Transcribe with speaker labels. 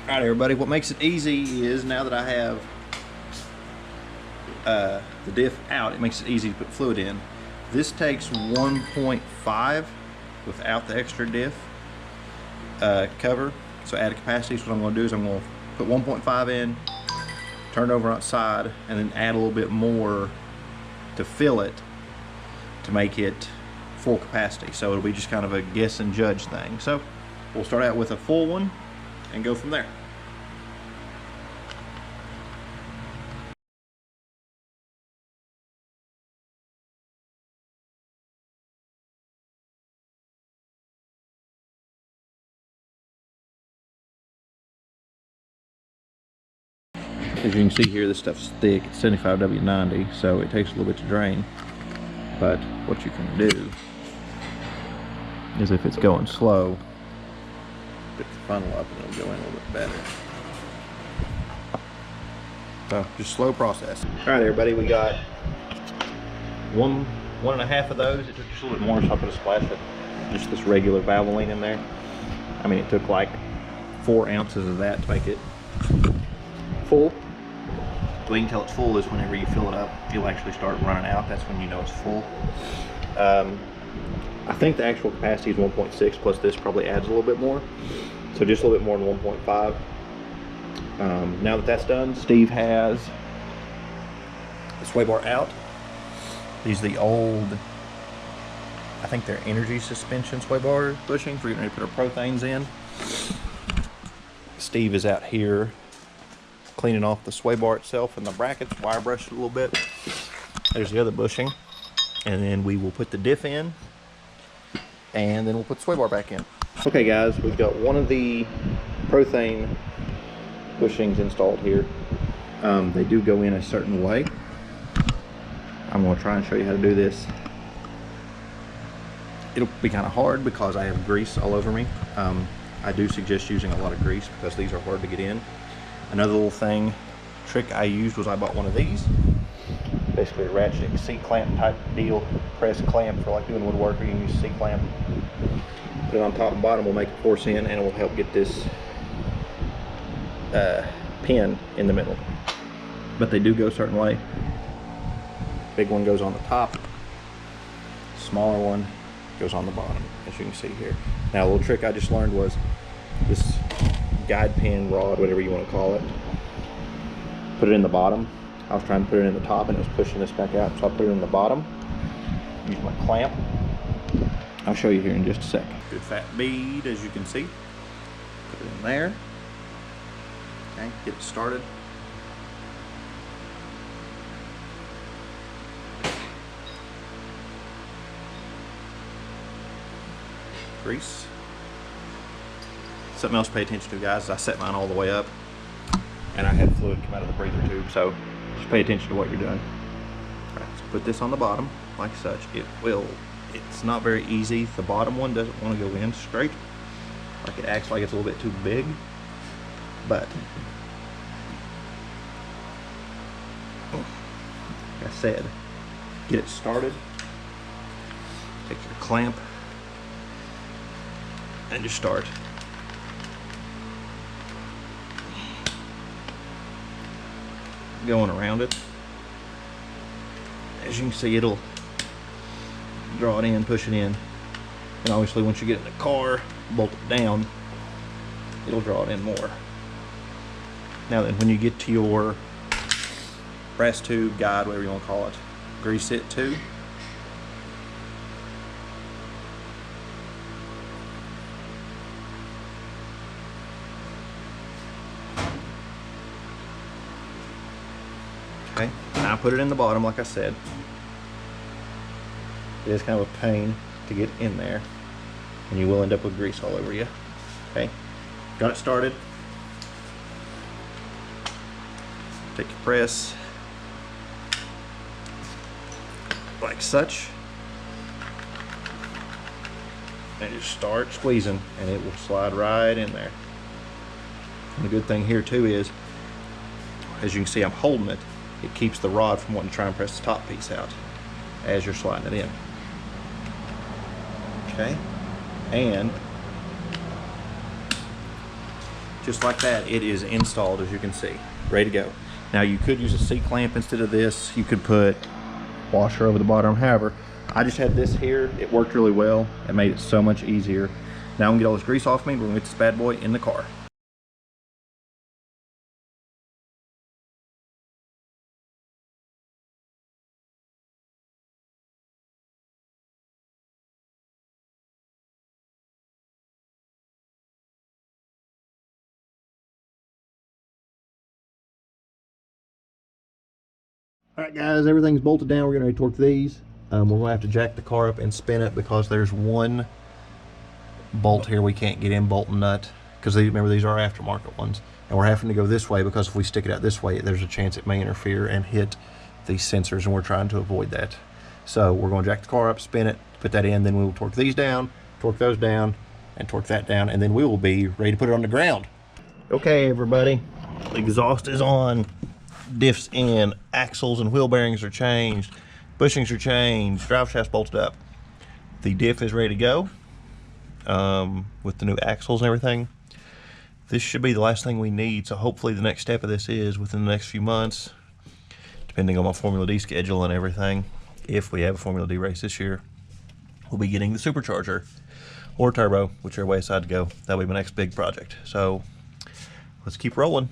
Speaker 1: Alright everybody, what makes it easy is now that I have the diff out, it makes it easy to put fluid in. This takes 1.5 without the extra diff cover. So add a capacity, so what I'm going to do is I'm going to put 1.5 in, turn it over outside, and then add a little bit more to fill it to make it full capacity. So it'll be just kind of a guess and judge thing. So we'll start out with a full one and go from there. As you can see here, this stuff's thick. It's 75W90, so it takes a little bit to drain. But what you can do is, if it's going slow, pick the funnel up and it'll go in a little bit better. So just slow process. All right, everybody, we got one and a half of those. It took just a little bit more, so I put a splash of just this regular Valvoline in there. I mean, it took like 4 ounces of that to make it full. The way you can tell it's full is whenever you fill it up, you'll actually start running out. That's when you know it's full. I think the actual capacity is 1.6, plus this probably adds a little bit more. So just a little bit more than 1.5. Now that that's done, Steve has the sway bar out. These are the old, I think they're energy suspension sway bar bushings. We're getting ready to put our Prothanes in. Steve is out here cleaning off the sway bar itself and the brackets, wire brushed it a little bit. There's the other bushing. And then we will put the diff in, and then we'll put the sway bar back in. Okay guys, we've got one of the Prothane bushings installed here. They do go in a certain way. I'm going to try and show you how to do this. It'll be kind of hard because I have grease all over me. I do suggest using a lot of grease because these are hard to get in. Another little trick I used was I bought one of these. Basically a ratcheting C-clamp type deal. Press clamp for like doing woodwork, or you can use C-clamp. Put it on top and bottom, will make it force in, and it will help get this pin in the middle. But they do go a certain way. Big one goes on the top. Smaller one goes on the bottom, as you can see here. Now a little trick I just learned was this guide pin, rod, whatever you want to call it, put it in the bottom. I was trying to put it in the top and it was pushing this back out, so I put it in the bottom. Use my clamp. I'll show you here in just a second. Good fat bead, as you can see. Put it in there. Okay, get it started. Grease. Something else to pay attention to, guys, is I set mine all the way up and I had fluid come out of the breather tube, so just pay attention to what you're doing. All right, so put this on the bottom like such. It's not very easy. The bottom one doesn't want to go in straight. Like, it acts like it's a little bit too big, but like I said, get it started. Take your clamp and just start. Going around it. As you can see, it'll draw it in, push it in, and obviously once you get in the car, bolt it down, it'll draw it in more. Now then, when you get to your brass tube, guide, whatever you want to call it, grease it too. Okay, now I put it in the bottom like I said. It is kind of a pain to get in there, and you will end up with grease all over you. Okay, got it started. Take your press like such, and just start squeezing, and it will slide right in there. And the good thing here too is, as you can see, I'm holding it. It keeps the rod from wanting to try and press the top piece out as you're sliding it in. Okay, and just like that, it is installed, as you can see, ready to go. Now you could use a C-clamp instead of this. You could put washer over the bottom. However, I just had this here. It worked really well. It made it so much easier. Now I'm gonna get all this grease off me. We're gonna get this bad boy in the car. All right, guys, everything's bolted down. We're going to torque these. We're going to have to jack the car up and spin it because there's one bolt here we can't get in, bolt and nut, because remember, these are aftermarket ones. And we're having to go this way because if we stick it out this way, there's a chance it may interfere and hit these sensors, and we're trying to avoid that. So we're going to jack the car up, spin it, put that in, then we will torque these down, torque those down, and torque that down, and then we will be ready to put it on the ground. Okay, everybody, the exhaust is on. Diffs in, axles and wheel bearings are changed, bushings are changed, drive shaft's bolted up. The diff is ready to go with the new axles and everything. This should be the last thing we need, so hopefully the next step of this is within the next few months, depending on my Formula D schedule and everything, if we have a Formula D race this year, we'll be getting the supercharger or turbo, whichever way I decide to go. That'll be my next big project. So let's keep rolling.